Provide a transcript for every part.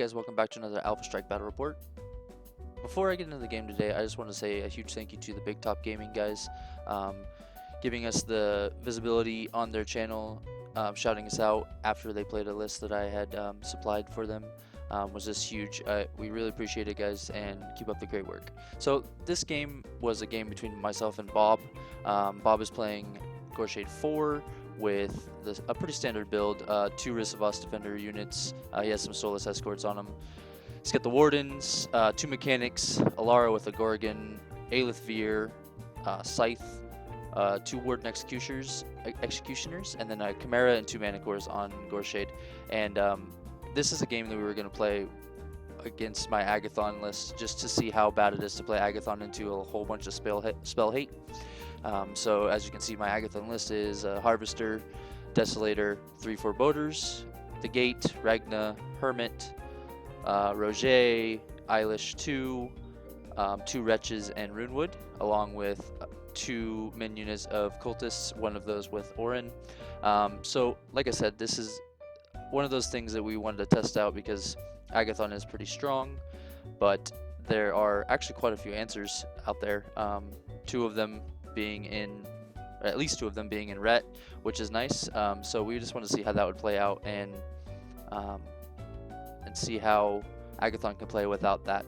guys, welcome back to another Alpha Strike Battle Report. Before I get into the game today, I just want to say a huge thank you to the Big Top Gaming guys, giving us the visibility on their channel, shouting us out after they played a list that I had supplied for them. Was just huge. We really appreciate it, guys, and keep up the great work. So this game was a game between myself and Bob. Bob is playing Goreshade4 with a pretty standard build, 2 Ryssovass defender units. He has some Soulless Escorts on him. He's got the Wardens, 2 Mechanics, Elara with a Gorgon, Ellowuyr, Scythe, 2 Warden Executioners, and then a Chimera and 2 Manticores on Goreshade. And this is a game that we were going to play against my Agathon list, just to see how bad it is to play Agathon into a whole bunch of spell hate. So as you can see, my Agathon list is Harvester, Desolator, 3 Foreboders, the Gate, Ragna, Hermit, Roger, Eilish 2, 2 Wretches, and Runewood, along with 2 min units of Cultists, one of those with Orin. So like I said, this is one of those things that we wanted to test out because Agathon is pretty strong, but there are actually quite a few answers out there. 2 of them being in, or at least 2 of them being in Ret, which is nice. So we just want to see how that would play out and see how Agathon can play without that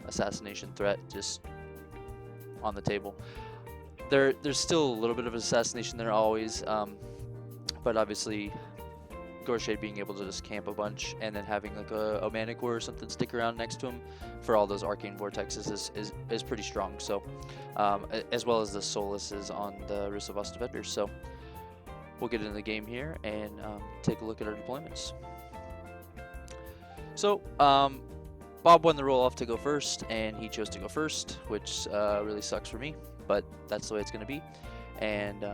assassination threat just on the table. There's still a little bit of assassination there always, but obviously Goreshade being able to just camp a bunch and then having like a Manticore or something stick around next to him for all those arcane vortexes is pretty strong. So as well as the Soullesses on the Ryssovass defenders. So we'll get into the game here and take a look at our deployments. So Bob won the roll off to go first, and he chose to go first, which really sucks for me, but that's the way it's going to be. And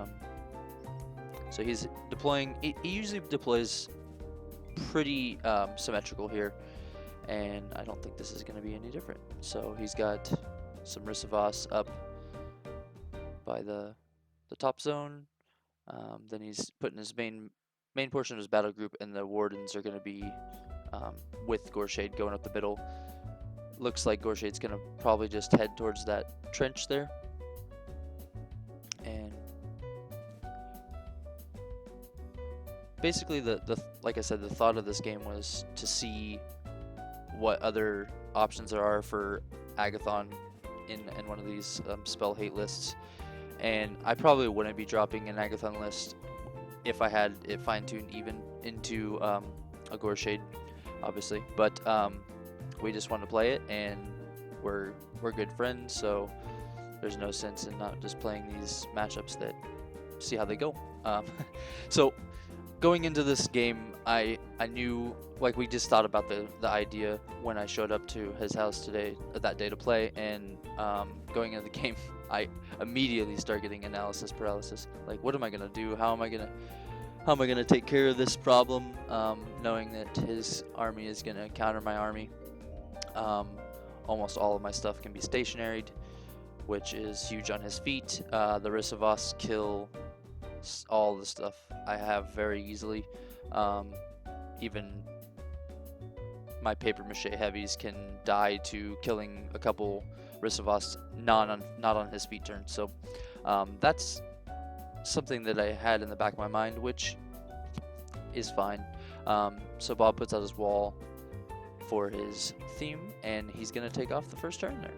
so he's deploying. He usually deploys pretty symmetrical here, and I don't think this is going to be any different. So he's got some Ryssovass up by the top zone. Then he's putting his main portion of his battle group, and the Wardens are going to be with Goreshade going up the middle. Looks like Goreshade's going to probably just head towards that trench there. And basically, like I said, the thought of this game was to see what other options there are for Agathon in one of these spell hate lists. And I probably wouldn't be dropping an Agathon list if I had it fine-tuned even into a Goreshade, obviously. But we just want to play it, and we're good friends, so there's no sense in not just playing these matchups that see how they go. So going into this game, I knew, like, we just thought about the idea when I showed up to his house that day to play, and going into the game, I immediately start getting analysis paralysis. Like, what am I gonna do? How am I gonna take care of this problem? Knowing that his army is gonna counter my army. Almost all of my stuff can be stationaried, which is huge on his feet. The Ryssovass kill all the stuff I have very easily. Even my paper mache heavies can die to killing a couple Ryssovass not on his feet turn. So that's something that I had in the back of my mind, which is fine. So Bob puts out his wall for his theme, and he's gonna take off the first turn there.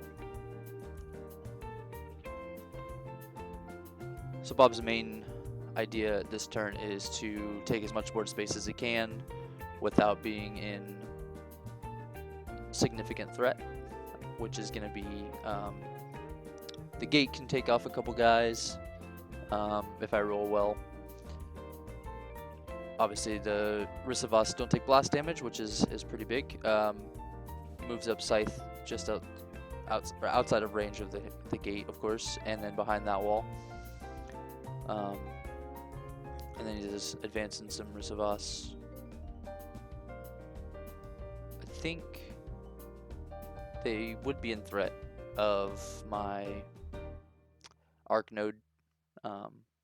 So Bob's main idea this turn is to take as much board space as he can without being in significant threat, which is going to be the Gate can take off a couple guys if I roll well. Obviously the Ryssovass don't take blast damage, which is pretty big. Moves up Scythe just outside of range of the Gate, of course, and then behind that wall. And then he's just advancing some Ryssovass. I think they would be in threat of my Arc node,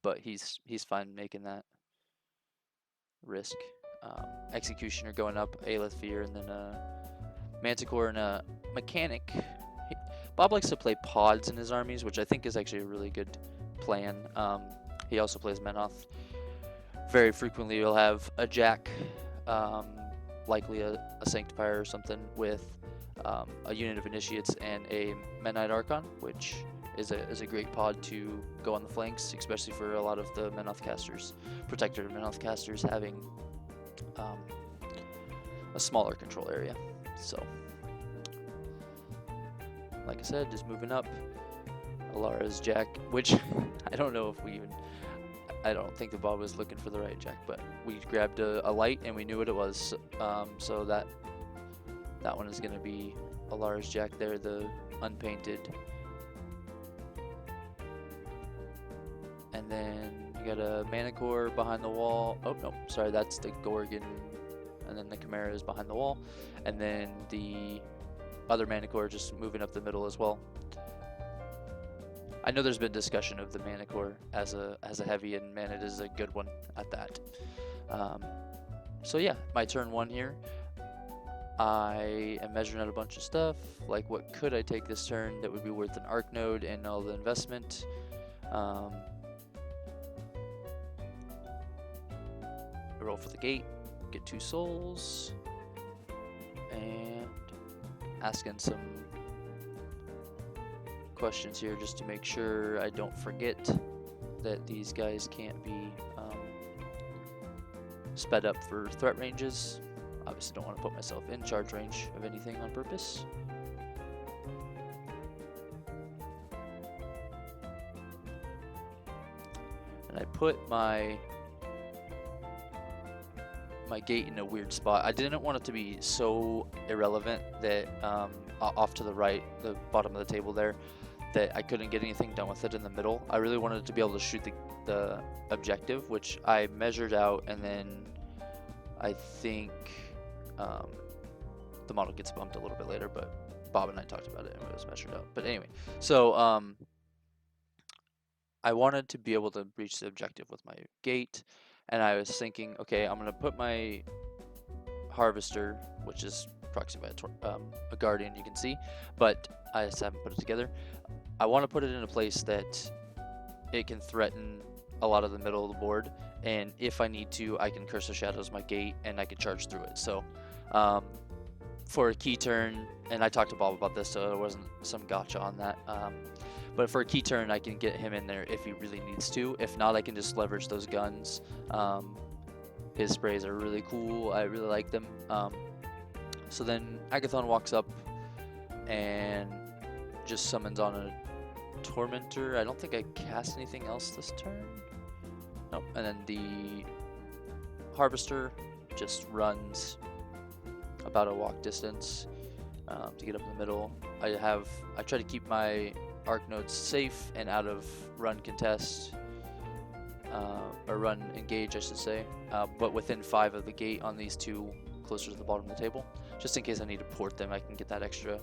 but he's fine making that risk. Executioner going up, Aelyth, and then Manticore and a Mechanic. Bob likes to play pods in his armies, which I think is actually a really good plan. He also plays Menoth. Very frequently you'll have a Jack, likely a Sanctifier or something, with a unit of Initiates and a Midnight Archon, which is a great pod to go on the flanks, especially for a lot of the Menoth casters, Protector Menoth casters having a smaller control area. So, like I said, just moving up. Elara's Jack, which I don't know if we even... I don't think the Bob was looking for the right Jack, but we grabbed a light and we knew what it was. So that one is going to be Elara's Jack there, the unpainted. And then you got a Manticore behind the wall. Oh, no, sorry, that's the Gorgon. And then the Chimera is behind the wall. And then the other Manticore just moving up the middle as well. I know there's been discussion of the Manticore as a heavy, and man, it is a good one at that. So yeah, my turn 1 here. I am measuring out a bunch of stuff, like what could I take this turn that would be worth an arc node and all the investment. I roll for the gate, get 2 souls, and asking some questions here just to make sure I don't forget that these guys can't be sped up for threat ranges. Obviously don't want to put myself in charge range of anything on purpose. And I put my gate in a weird spot. I didn't want it to be so irrelevant that off to the right, the bottom of the table there, that I couldn't get anything done with it in the middle. I really wanted to be able to shoot the objective, which I measured out, and then I think the model gets bumped a little bit later, but Bob and I talked about it and it was measured out. But anyway, so I wanted to be able to reach the objective with my gate, and I was thinking, okay, I'm gonna put my harvester, which is proxied by a guardian, you can see, but I just haven't put it together. I want to put it in a place that it can threaten a lot of the middle of the board, and if I need to, I can Curse of Shadows my gate and I can charge through it. So for a key turn, and I talked to Bob about this, so there wasn't some gotcha on that, but for a key turn I can get him in there if he really needs to. If not, I can just leverage those guns. His sprays are really cool, I really like them. So then Agathon walks up and just summons on a Tormentor. I don't think I cast anything else this turn. Nope. And then the Harvester just runs about a walk distance to get up in the middle. I try to keep my arc nodes safe and out of run contest, or run engage, I should say, but within 5 of the gate on these 2 closer to the bottom of the table, just in case I need to port them. I can get that extra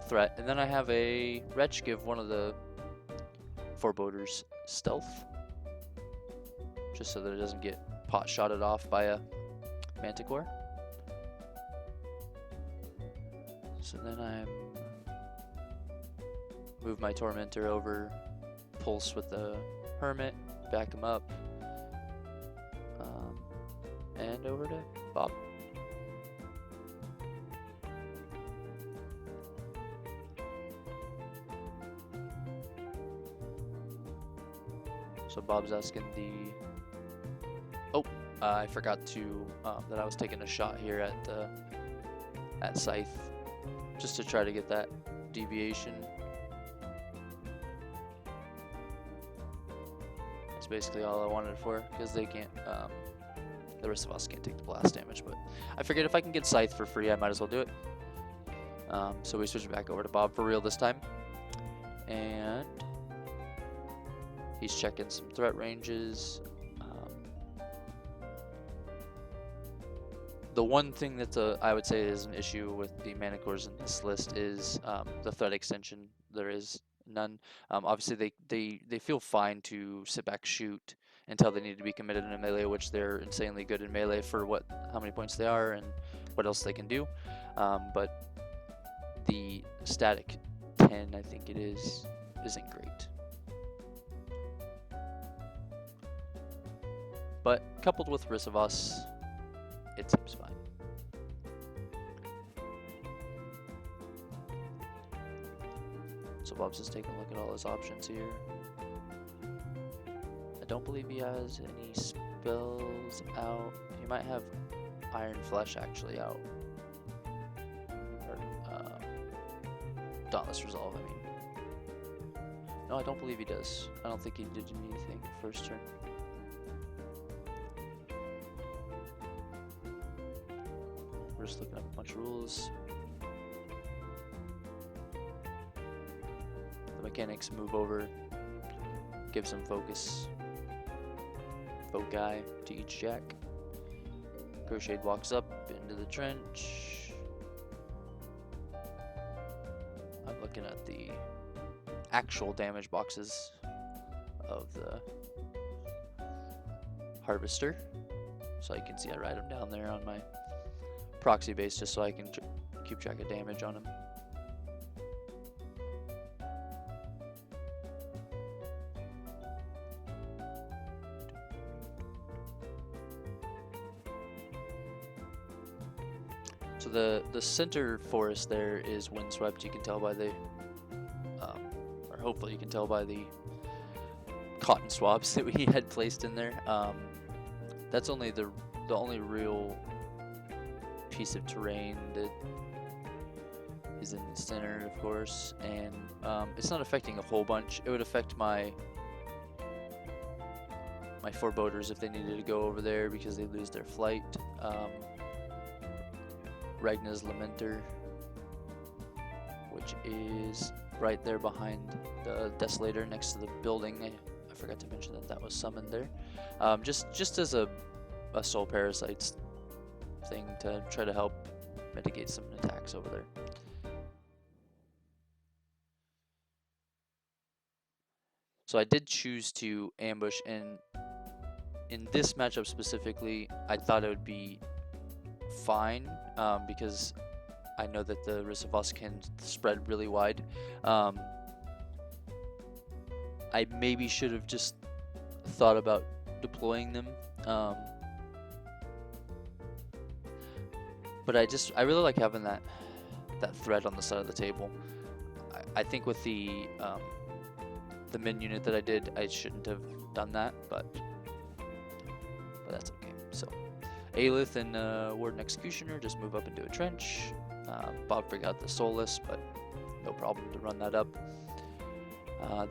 threat. And then I have a Wretch give one of the Foreboders stealth, just so that it doesn't get pot shotted off by a Manticore. So then I move my Tormentor over, pulse with the Hermit, back him up, and over to Bob. So Bob's asking I forgot to that I was taking a shot here at Scythe, just to try to get that deviation. That's basically all I wanted it for, because they can't, the Ryssovass can't take the blast damage. But I figured if I can get Scythe for free, I might as well do it. So we switch back over to Bob for real this time, and he's checking some threat ranges. The one thing that I would say is an issue with the Manticores in this list is the threat extension. There is none. Obviously, they feel fine to sit back, shoot, until they need to be committed in melee, which they're insanely good in melee for how many points they are and what else they can do. But the static 10, I think it is, isn't great. But coupled with Ryssovass, it seems fine. So Bob's just taking a look at all his options here. I don't believe he has any spells out. He might have Iron Flesh actually out. Or Dauntless Resolve, I mean. No, I don't believe he does. I don't think he did anything first turn. We're just looking up a bunch of rules. The mechanics move over, give some focus. Foci to each jack. Goreshade walks up into the trench. I'm looking at the actual damage boxes of the Harvester, so you can see I write them down there on my proxy base just so I can keep track of damage on him. So the center forest there is windswept. You can tell by the, or hopefully you can tell by the cotton swabs that we had placed in there. That's only the only real piece of terrain that is in the center, of course, and it's not affecting a whole bunch. It would affect my foreboders if they needed to go over there because they lose their flight. Ragna's Lamenter, which is right there behind the Desolator next to the building. I forgot to mention that was summoned there. Just as a soul parasites thing to try to help mitigate some attacks over there. So I did choose to ambush, and in this matchup specifically, I thought it would be fine because I know that the Ryssovass can spread really wide. I maybe should have just thought about deploying them, but I really like having that threat on the side of the table. I think with the min unit that I did, I shouldn't have done that, but that's okay. So Aelyth and Warden Executioner just move up into a trench. Bob forgot the Soulless, but no problem to run that up.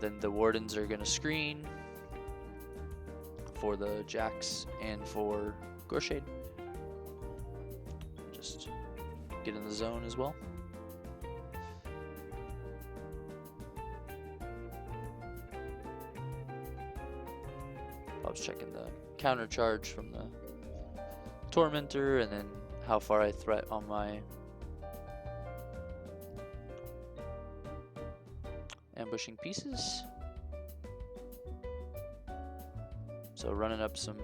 Then the Wardens are going to screen for the Jacks and for Goreshade. Just get in the zone as well. Bob's checking the counter charge from the Tormentor, and then how far I threat on my ambushing pieces. So running up some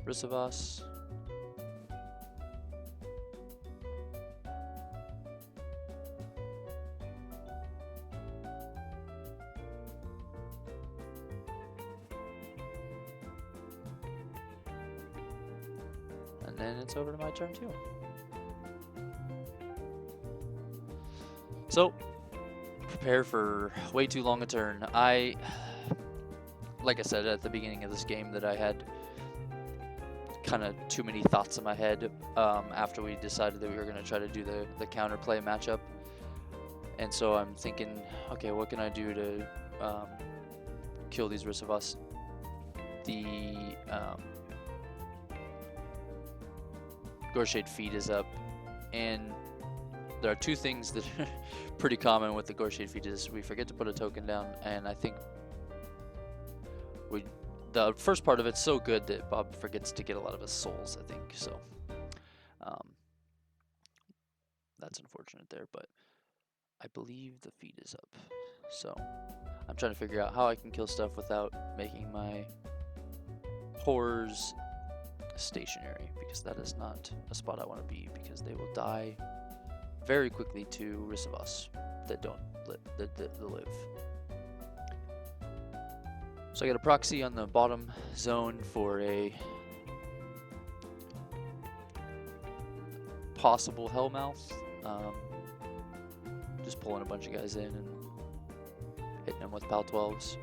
Ryssovass. And then it's over to my turn too. So, prepare for way too long a turn. Like I said at the beginning of this game, that I had kind of too many thoughts in my head after we decided that we were going to try to do the counterplay matchup. And so I'm thinking, okay, what can I do to kill these Ryssovass? The Goreshade feed is up, and there are two things that are pretty common with the Goreshade feed is we forget to put a token down, and I think the first part of it's so good that Bob forgets to get a lot of his souls, I think, so that's unfortunate there, but I believe the feed is up. So I'm trying to figure out how I can kill stuff without making my horrors stationary, because that is not a spot I want to be, because they will die very quickly to Ryssovass that don't live. So I got a proxy on the bottom zone for a possible Hellmouth. Just pulling a bunch of guys in and hitting them with PAL 12s.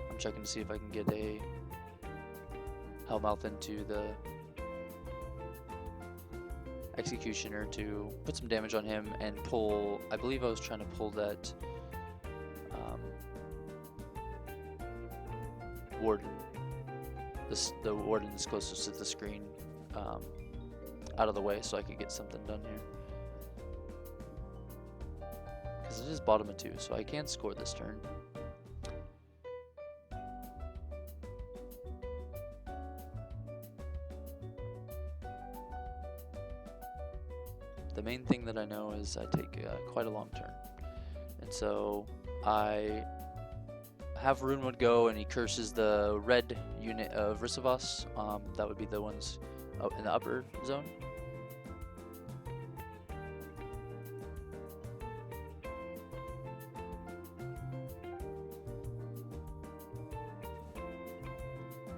I'm checking to see if I can get a Hellmouth into the Executioner to put some damage on him and pull. I believe I was trying to pull that Warden, the Warden is closest to the screen, out of the way so I could get something done here. Because it is bottom of 2, so I can score this turn. The main thing that I know is I take quite a long turn. And so I have Runewood go, and he curses the red unit of Ryssovass. That would be the ones in the upper zone.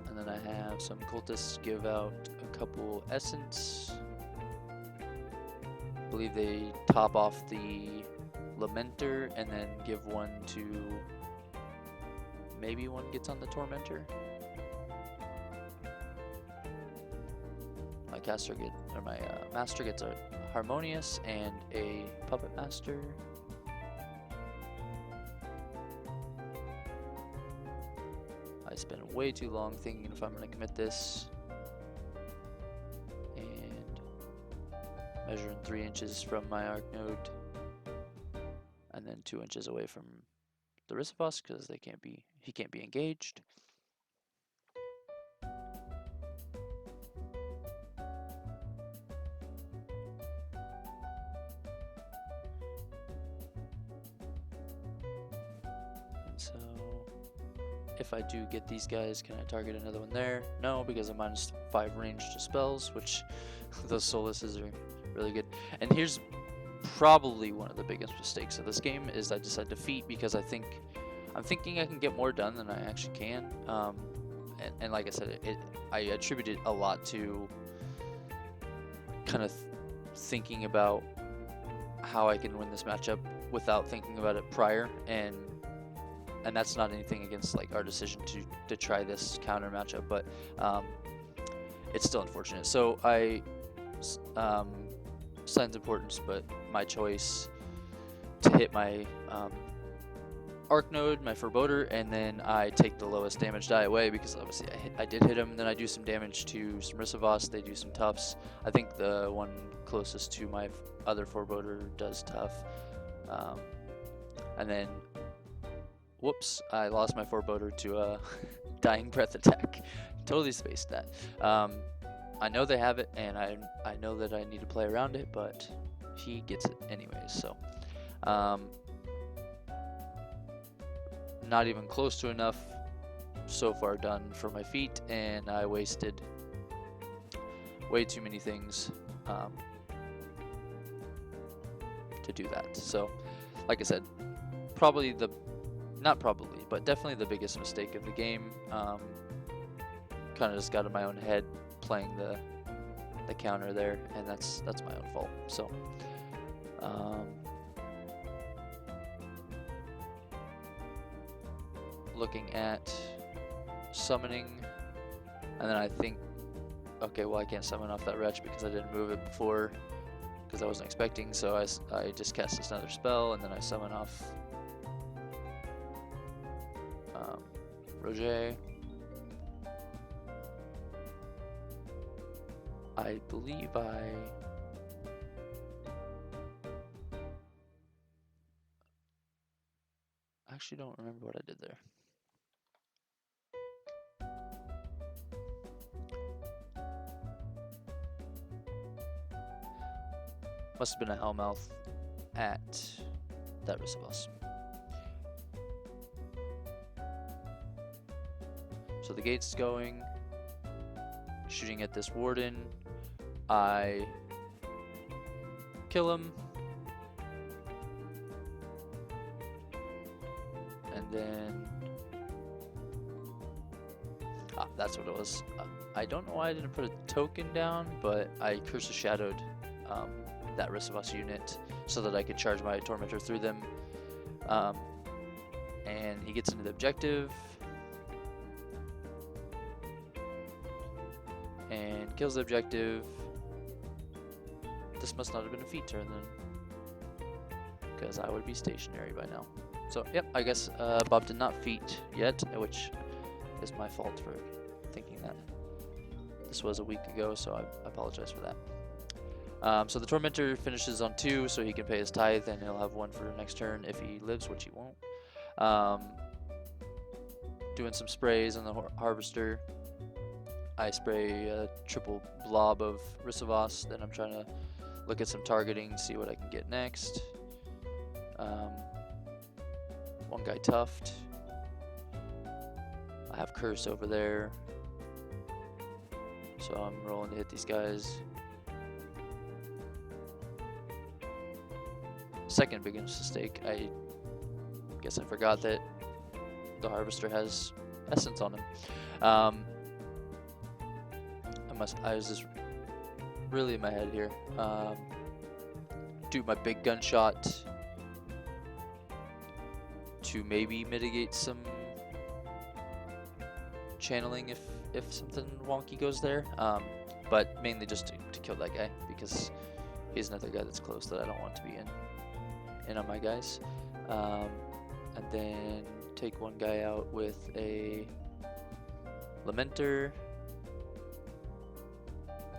And then I have some cultists give out a couple essence. I believe they top off the Lamenter and then give one to, maybe one gets on the Tormentor. My master gets a Harmonious and a Puppet Master. I spent way too long thinking if I'm going to commit this. And measuring 3 inches from my arc node, and then 2 inches away from the Ryssovass because he can't be engaged. And so if I do get these guys, can I target another one there? No, because I'm -5 range to spells, which those Soullesses are really good. And here's probably one of the biggest mistakes of this game is I decided to defeat because I'm thinking I can get more done than I actually can. And like I said, I attribute it a lot to kind of thinking about how I can win this matchup without thinking about it prior, and that's not anything against like our decision to try this counter matchup, but it's still unfortunate. So Sign's Importance, but my choice to hit my Arc Node, my Foreboder, and then I take the lowest damage die away because obviously I did hit him, and then I do some damage to some Ryssovass, they do some toughs. I think the one closest to my other Foreboder does tough. And then, whoops, I lost my Foreboder to a Dying Breath attack. Totally spaced that. I know they have it, and I know that I need to play around it, but he gets it anyways, so not even close to enough so far done for my feat, and I wasted way too many things to do that. So like I said, but definitely the biggest mistake of the game. Kind of just got in my own head playing the counter there, and that's my own fault. So looking at summoning, and then I think, okay, well I can't summon off that wretch because I didn't move it before because I wasn't expecting, so I just cast this another spell, and then I summon off Roger. I believe I actually don't remember what I did there. Must have been a Hellmouth at that Ryssovass. So the gate's going, shooting at this Warden. I kill him, and then that's what it was. I don't know why I didn't put a token down, but I Curse of Shadowed that Ryssovass unit so that I could charge my Tormentor through them. And he gets into the objective and kills the objective. This must not have been a feat turn then, because I would be stationary by now. So yep, I guess Bob did not feat yet, which is my fault for thinking that. This was a week ago, so I apologize for that. So the Tormentor finishes on 2, so he can pay his tithe, and he'll have 1 for next turn if he lives, which he won't. Doing some sprays on the Harvester. I spray a triple blob of Ryssovass, then I'm trying to look at some targeting, see what I can get next. One guy Tuft. I have Curse over there, so I'm rolling to hit these guys. Second biggest mistake, I guess I forgot that the Harvester has Essence on him. I was just really in my head here. Do my big gunshot to maybe mitigate some channeling if something wonky goes there, but mainly just to kill that guy, because he's another guy that's close that I don't want to be in on my guys. And then take one guy out with a Lamenter.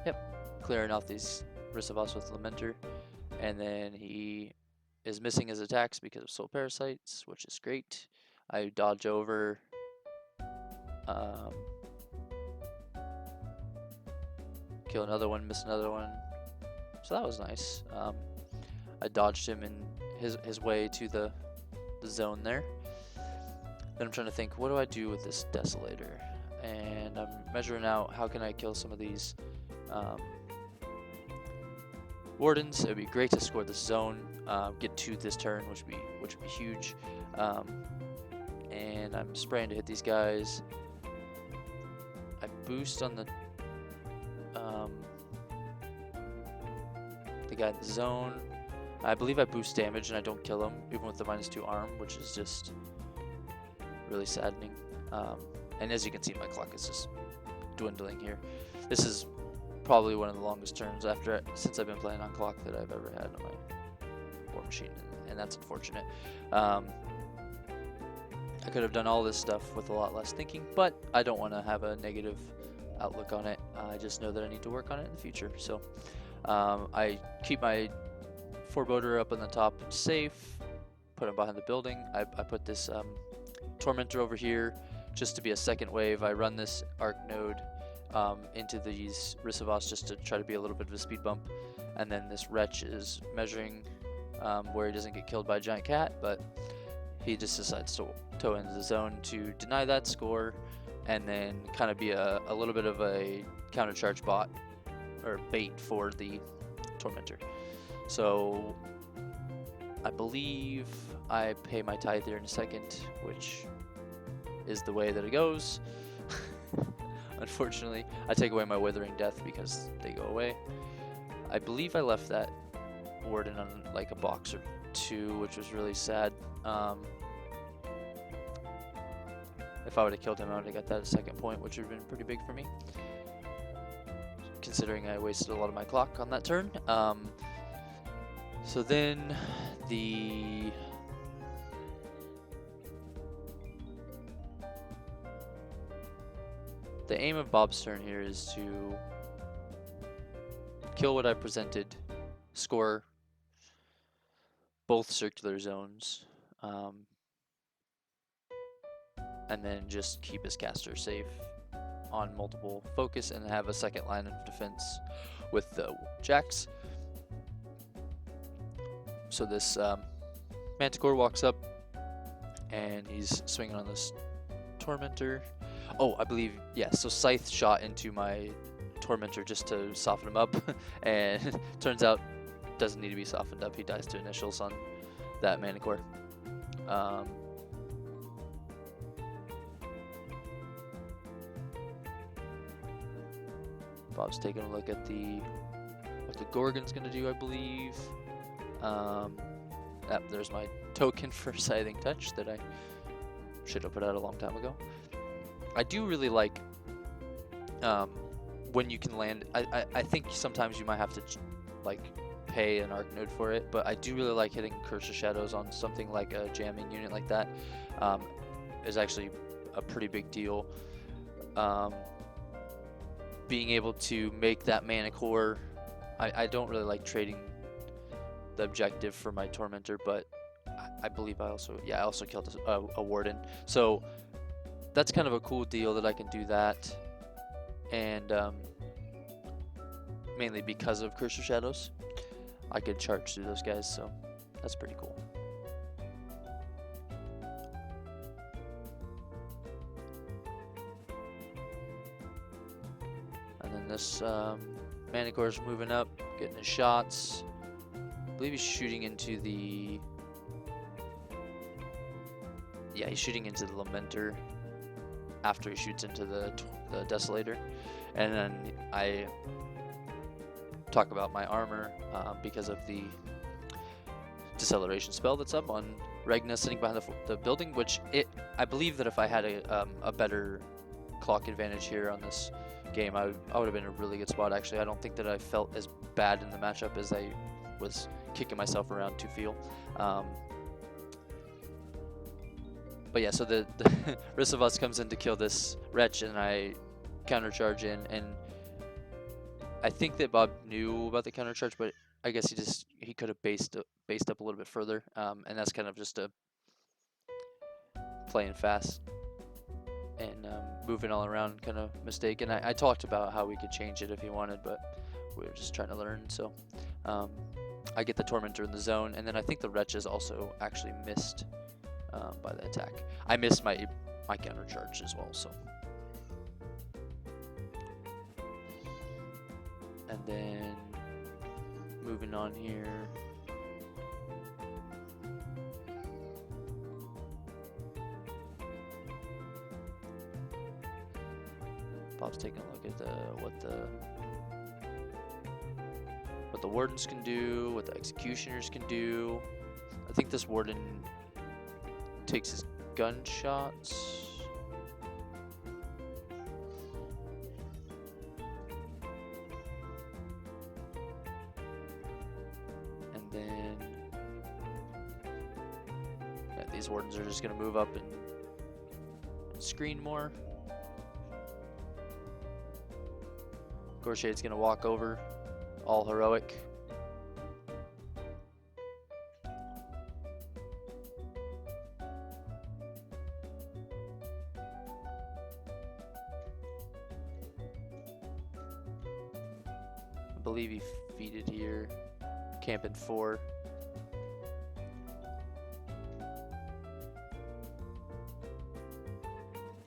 Yep, clearing out these Ryssovass with Lamenter, and then he is missing his attacks because of Soul Parasites, which is great. I dodge over. Kill another one, miss another one. So that was nice. I dodged him in his way to the zone there. Then I'm trying to think, what do I do with this Desolator? And I'm measuring out how can I kill some of these Wardens. It would be great to score this zone, get 2 this turn, which would be huge. And I'm spraying to hit these guys. I boost on the guy in the zone. I believe I boost damage and I don't kill him, even with the -2 arm, which is just really saddening. And as you can see, my clock is just dwindling here. This is probably one of the longest turns since I've been playing on clock that I've ever had on my War Machine, and that's unfortunate. I could have done all this stuff with a lot less thinking, but I don't want to have a negative outlook on it. I just know that I need to work on it in the future. So I keep my Foreboder up on the top safe, put him behind the building. I put this Tormentor over here just to be a second wave. I run this Arc Node into these Ryssovass just to try to be a little bit of a speed bump. And then this Wretch is measuring where he doesn't get killed by a giant cat, but he just decides to toe into the zone to deny that score, and then kind of be a little bit of a countercharge bot or bait for the Tormentor. So I believe I pay my tithe here in a second, which is the way that it goes. Unfortunately, I take away my Withering Death because they go away. I believe I left that Warden on like a box or 2, which was really sad. If I would have killed him, I would have got that a second point, which would have been pretty big for me, considering I wasted a lot of my clock on that turn. So then the aim of Bob's turn here is to kill what I presented, score both circular zones, and then just keep his caster safe on multiple focus and have a second line of defense with the Jacks. So this Manticore walks up, and he's swinging on this Tormentor. Oh, I believe, yeah, so Scythe shot into my Tormentor just to soften him up, and turns out doesn't need to be softened up. He dies to initials on that Manticore. Bob's taking a look at what the Gorgon's gonna do, I believe. There's my token for Scything Touch that I should have put out a long time ago. I do really like when you can land. I think sometimes you might have to like pay an arc node for it, but I do really like hitting Curse of Shadows on something like a jamming unit like that. Is actually a pretty big deal. Being able to make that Manticore, I don't really like trading the objective for my Tormentor, but I believe I also killed a Warden, so that's kind of a cool deal that I can do that, and mainly because of Curse of Shadows, I could charge through those guys, so that's pretty cool. And then this Manticore's moving up, getting his shots. I believe he's shooting into the... Yeah, he's shooting into the Lamenter after he shoots into the Desolator. And then I talk about my armor because of the deceleration spell that's up on Regna sitting behind the building, which I believe that if I had a better clock advantage here on this game, I would have been in a really good spot. Actually, I don't think that I felt as bad in the matchup as I was kicking myself around to feel. But yeah, so the Ryssovass comes in to kill this wretch, and I countercharge in, and I think that Bob knew about the countercharge, but I guess he could have based up a little bit further, and that's kind of just a playing fast and moving all around kind of mistake. And I talked about how we could change it if he wanted, but we were just trying to learn. So I get the Tormentor in the zone, and then I think the wretch is also actually missed by the attack. I missed my countercharge as well, so. And then moving on here. Bob's taking a look at what the Wardens can do, what the Executioners can do. I think this Warden takes his gunshots. And then these Wardens are just going to move up and screen more. Goreshade's going to walk over, all heroic. I believe he feeded here, camping 4.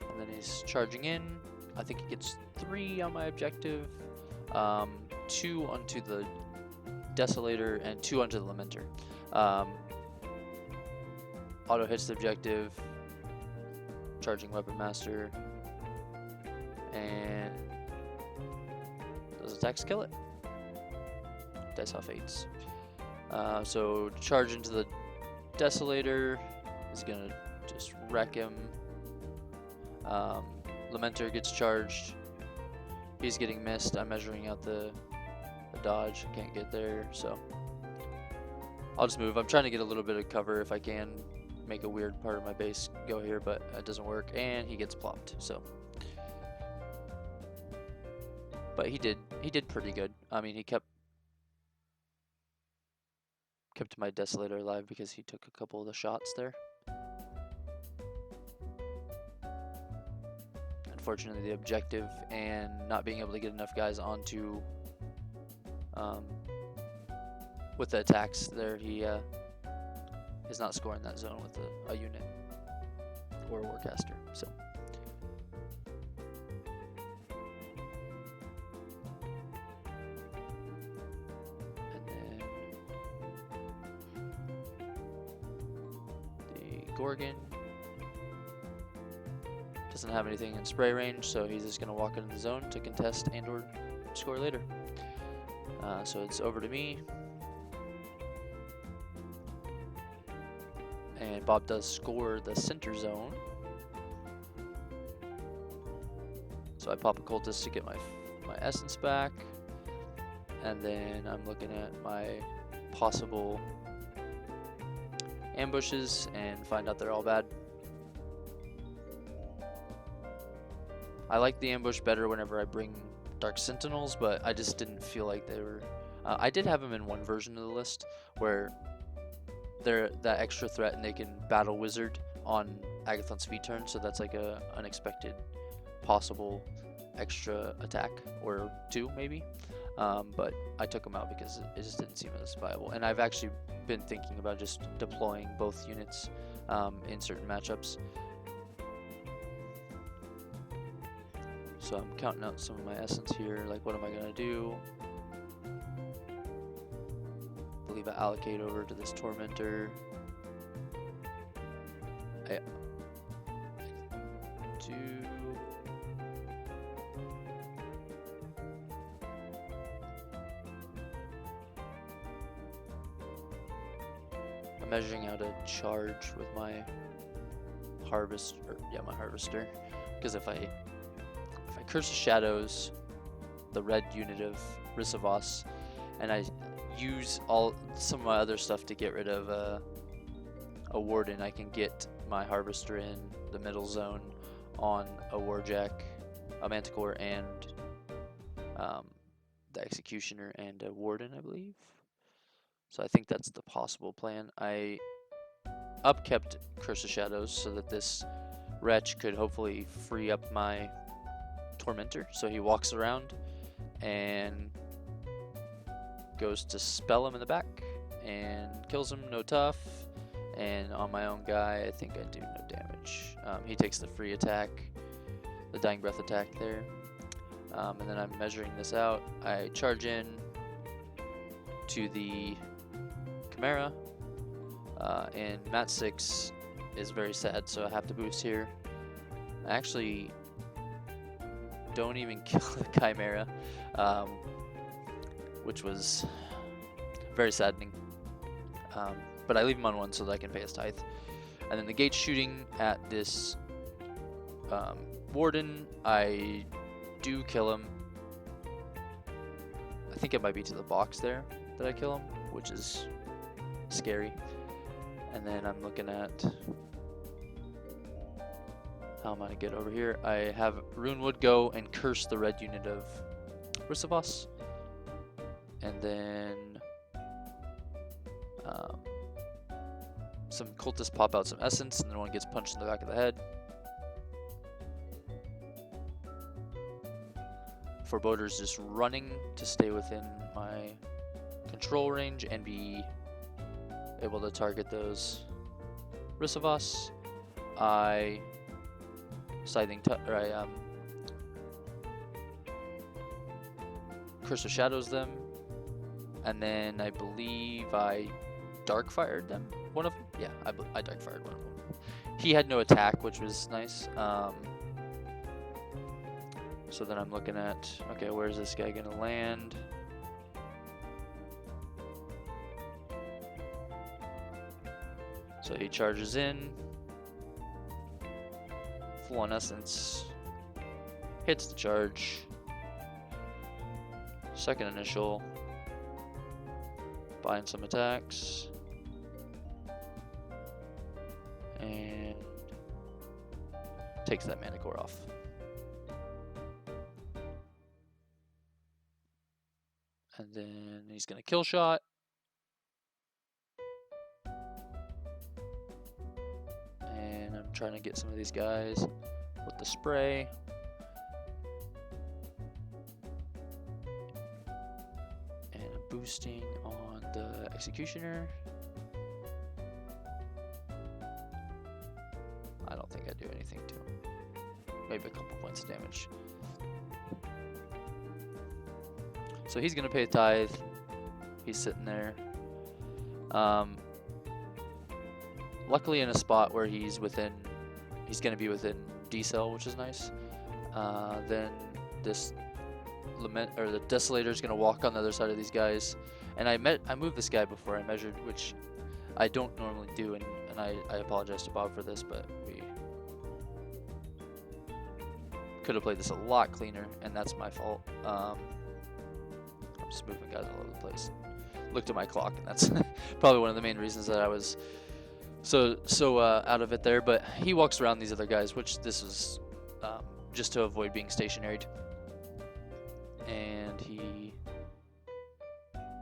And then he's charging in. I think he gets 3 on my objective, 2 onto the Desolator and 2 onto the Lamenter. Auto hits the objective, charging Weapon Master, and those attacks kill it. Dice off 8s. So charge into the Desolator is gonna just wreck him. Lamenter gets charged. He's getting missed. I'm measuring out the dodge. Can't get there, so I'll just move. I'm trying to get a little bit of cover if I can make a weird part of my base go here, but it doesn't work, and he gets plopped. So, but he did pretty good. I mean, he kept my Desolator alive because he took a couple of the shots there. Unfortunately, the objective and not being able to get enough guys onto with the attacks there, he is not scoring that zone with a unit or a warcaster. So. Gorgon doesn't have anything in spray range, so he's just going to walk into the zone to contest and or score later. So it's over to me. And Bob does score the center zone. So I pop a cultist to get my essence back. And then I'm looking at my possible ambushes and find out they're all bad. I like the ambush better whenever I bring Dark Sentinels, but I just didn't feel like they were... I did have them in one version of the list where they're that extra threat and they can battle wizard on Agathon's feet turn, so that's like a unexpected possible extra attack, or two maybe. But I took them out because it just didn't seem as viable. And I've actually been thinking about just deploying both units in certain matchups. So I'm counting out some of my essence here, like what am I gonna do? I believe I allocate over to this Tormentor. I do... I'm measuring out a charge with my harvester, because if I Curse of Shadows the red unit of Ryssovass, and I use some of my other stuff to get rid of a Warden, I can get my Harvester in the middle zone on a Warjack, a Manticore, and the Executioner and a Warden, I believe. So I think that's the possible plan. I upkept Curse of Shadows so that this wretch could hopefully free up my Tormentor. So he walks around and goes to spell him in the back and kills him, no tough. And on my own guy, I think I do no damage. He takes the free attack, the Dying Breath attack there. And then I'm measuring this out. I charge in to the Chimera, and Mat 6 is very sad, so I have to boost here. I actually don't even kill the Chimera, which was very saddening. But I leave him on 1 so that I can pay his Scythe. And then the gate shooting at this Warden, I do kill him. I think it might be to the box there that I kill him, which is scary. And then I'm looking at how am I gonna get over here. I have Runewood go and curse the red unit of Ryssovass, and then some cultists pop out some essence, and then one gets punched in the back of the head. Foreboder's just running to stay within my control range and be able to target those Ryssovass. I Scything Curse of Shadows them, and then I believe I Darkfired them. One of them, yeah, I Darkfired one of them. He had no attack, which was nice. So then I'm looking at, okay, where's this guy gonna land? So he charges in. Full on essence. Hits the charge. Second initial. Buying some attacks. And takes that Manticore off. And then he's gonna kill shot. And I'm trying to get some of these guys with the spray. And I'm boosting on the Executioner. I don't think I do anything to him. Maybe a couple points of damage. So he's gonna pay a tithe. He's sitting there. Luckily in a spot where he's gonna be within decel, which is nice. Then this the Desolator is gonna walk on the other side of these guys, and I moved this guy before I measured, which I don't normally do, and I apologize to Bob for this, but we could have played this a lot cleaner, and that's my fault. I'm just moving guys all over the place. Looked at my clock, and that's probably one of the main reasons that I was so out of it there. But he walks around these other guys, which this is just to avoid being stationaried, and he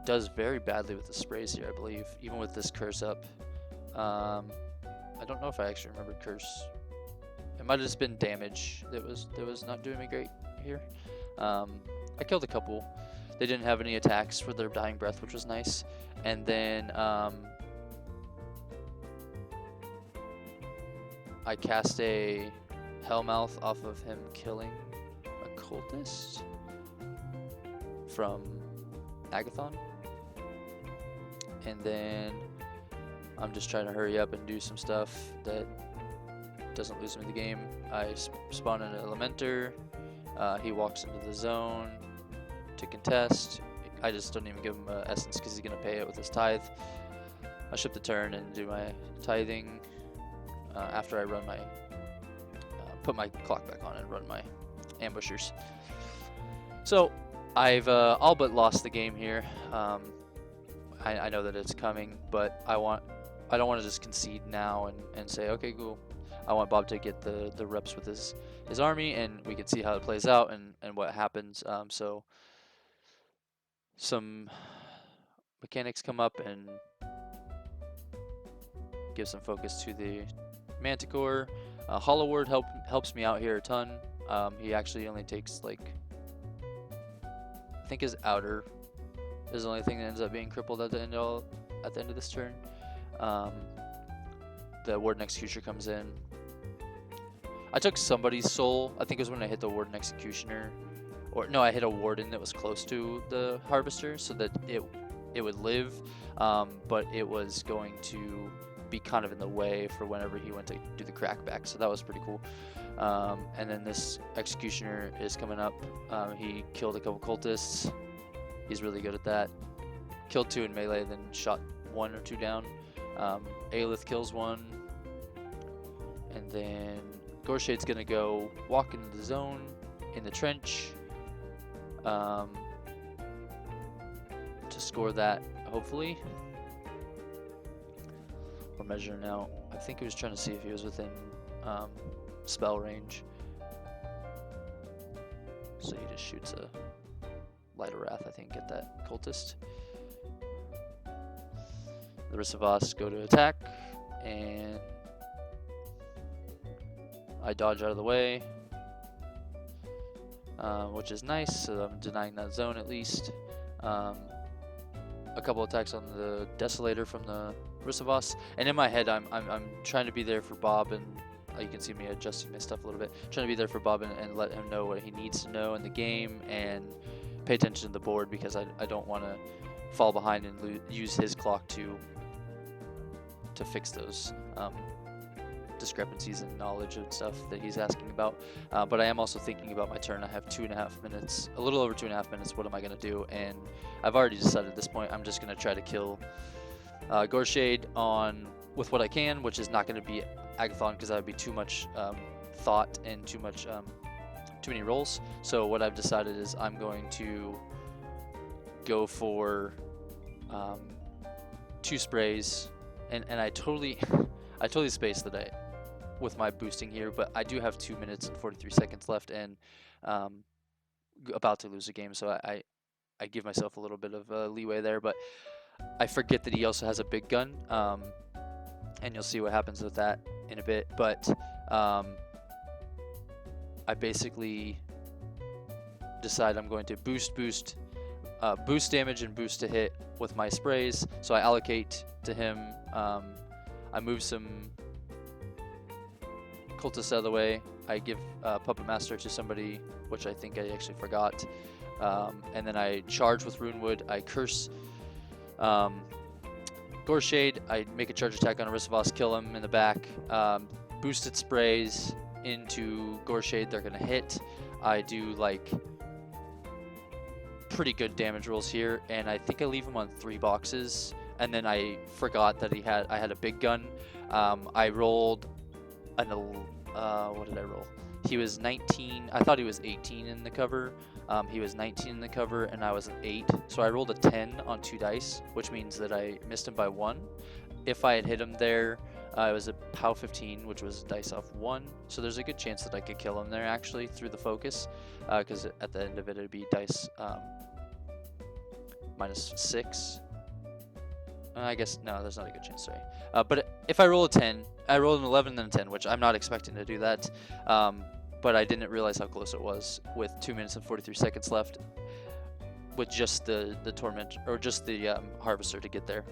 does very badly with the sprays here, I believe, even with this curse up. I don't know if I actually remember curse. It might have just been damage that was not doing me great here. I killed a couple. They didn't have any attacks for their dying breath, which was nice. And then I cast a Hellmouth off of him killing a cultist from Agathon. And then I'm just trying to hurry up and do some stuff that doesn't lose me the game. I spawn an Elementor. He walks into the zone to contest. I just don't even give him essence because he's going to pay it with his tithe. I ship the turn and do my tithing after I run my put my clock back on and run my ambushers. So I've all but lost the game here. I know that it's coming, but I don't want to just concede now and say, okay, cool. I want Bob to get the reps with his army, and we can see how it plays out and what happens. So some mechanics come up and give some focus to the Manticore. Ellowuyr helps me out here a ton. He actually only takes, like, I think his outer is the only thing that ends up being crippled at the end of this turn. The Warden Executioner comes in. I took somebody's soul. I think it was when I hit the Warden Executioner, or no, I hit a Warden that was close to the Harvester, so that it would live, but it was going to be kind of in the way for whenever he went to do the crackback. So that was pretty cool. And then this Executioner is coming up. He killed a couple cultists. He's really good at that. Killed 2 in melee, then shot 1 or 2 down. Aelyth kills 1. And then Goreshay's gonna go walk into the zone in the trench to score that, hopefully. We're measuring out. I think he was trying to see if he was within spell range. So he just shoots a Light of Wrath, I think, at that cultist. The Ryssovass go to attack, and I dodge out of the way, which is nice, so I'm denying that zone at least. A couple attacks on the Desolator from the Ryssovass, and in my head I'm trying to be there for Bob, and you can see me adjusting my stuff a little bit, trying to be there for Bob and let him know what he needs to know in the game, and pay attention to the board, because I don't want to fall behind and use his clock to fix those discrepancies in knowledge and stuff that he's asking about. But I am also thinking about my turn. I have 2.5 minutes, a little over 2.5 minutes. What am I going to do? And I've already decided at this point I'm just going to try to kill Goreshade with what I can, which is not going to be Agathon, because that would be too much thought and too many rolls. So what I've decided is I'm going to go for 2 sprays, and I totally spaced the day with my boosting here, but I do have 2 minutes and 43 seconds left, and about to lose a game, so I give myself a little bit of leeway there, but I forget that he also has a big gun, and you'll see what happens with that in a bit. But I basically decide I'm going to boost damage and boost to hit with my sprays. So I allocate to him. I move some cultists out of the way. I give Puppet Master to somebody, which I think I actually forgot. And then I charge with Runewood. I curse Goreshade. I make a charge attack on a Ryssovass, kill him in the back. Boosted sprays into Goreshade. They're gonna hit. I do like pretty good damage rolls here, and I think I leave him on 3 boxes. And then I forgot that I had a big gun. I rolled an what did I roll? He was 19. I thought he was 18 in the cover. He was 19 in the cover, and I was an 8. So I rolled a 10 on 2 dice, which means that I missed him by 1. If I had hit him there, it was a POW 15, which was dice off 1. So there's a good chance that I could kill him there actually through the focus, because at the end of it, it'd be dice -6. I guess, no, there's not a good chance, sorry. But if I roll a 10, I rolled an 11 and then a 10, which I'm not expecting to do that. But I didn't realize how close it was with 2 minutes and 43 seconds left with just the Torment, or just the Harvester to get there.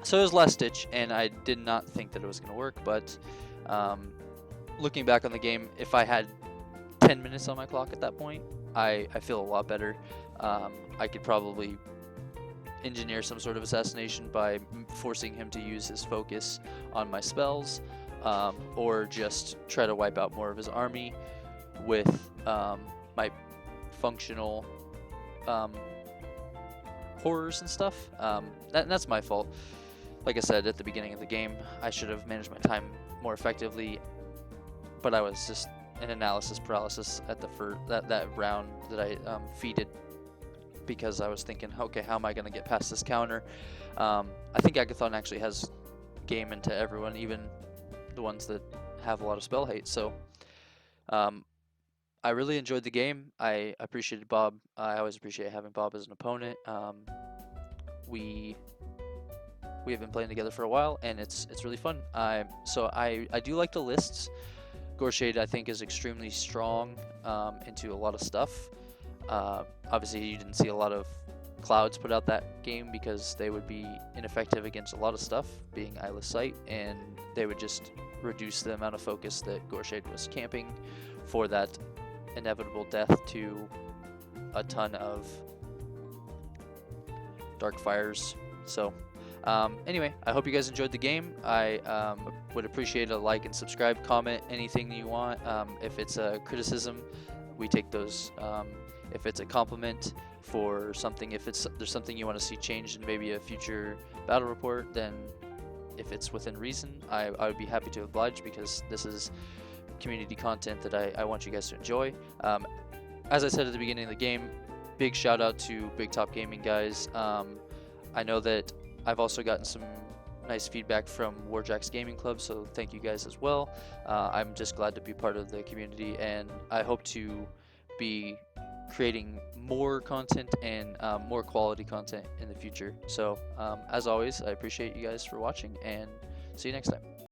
So it was last ditch, and I did not think that it was going to work, but looking back on the game, if I had 10 minutes on my clock at that point, I feel a lot better. I could probably engineer some sort of assassination by forcing him to use his focus on my spells, or just try to wipe out more of his army with my functional horrors and stuff. That's my fault. Like I said at the beginning of the game, I should have managed my time more effectively, but I was just in analysis paralysis at the that round that I feeded, because I was thinking, okay, how am I going to get past this counter? I think Agathon actually has game into everyone, even the ones that have a lot of spell hate. So I really enjoyed the game. I appreciated Bob. I always appreciate having Bob as an opponent. We have been playing together for a while, and it's really fun. So I do like the lists. Goreshade, I think, is extremely strong into a lot of stuff. Obviously, you didn't see a lot of clouds put out that game because they would be ineffective against a lot of stuff, being Eyeless Sight, and they would just reduce the amount of focus that Goreshade was camping for that inevitable death to a ton of Dark Fires. So anyway, I hope you guys enjoyed the game. I would appreciate a like and subscribe, comment, anything you want. If it's a criticism, we take those. If it's a compliment for something, if there's something you want to see changed in maybe a future battle report, then if it's within reason, I would be happy to oblige, because this is community content that I want you guys to enjoy. As I said at the beginning of the game, big shout out to Big Top Gaming guys. I know that I've also gotten some nice feedback from Warjack's Gaming Club, so thank you guys as well. I'm just glad to be part of the community, and I hope to be creating more content and more quality content in the future. So as always, I appreciate you guys for watching, and see you next time.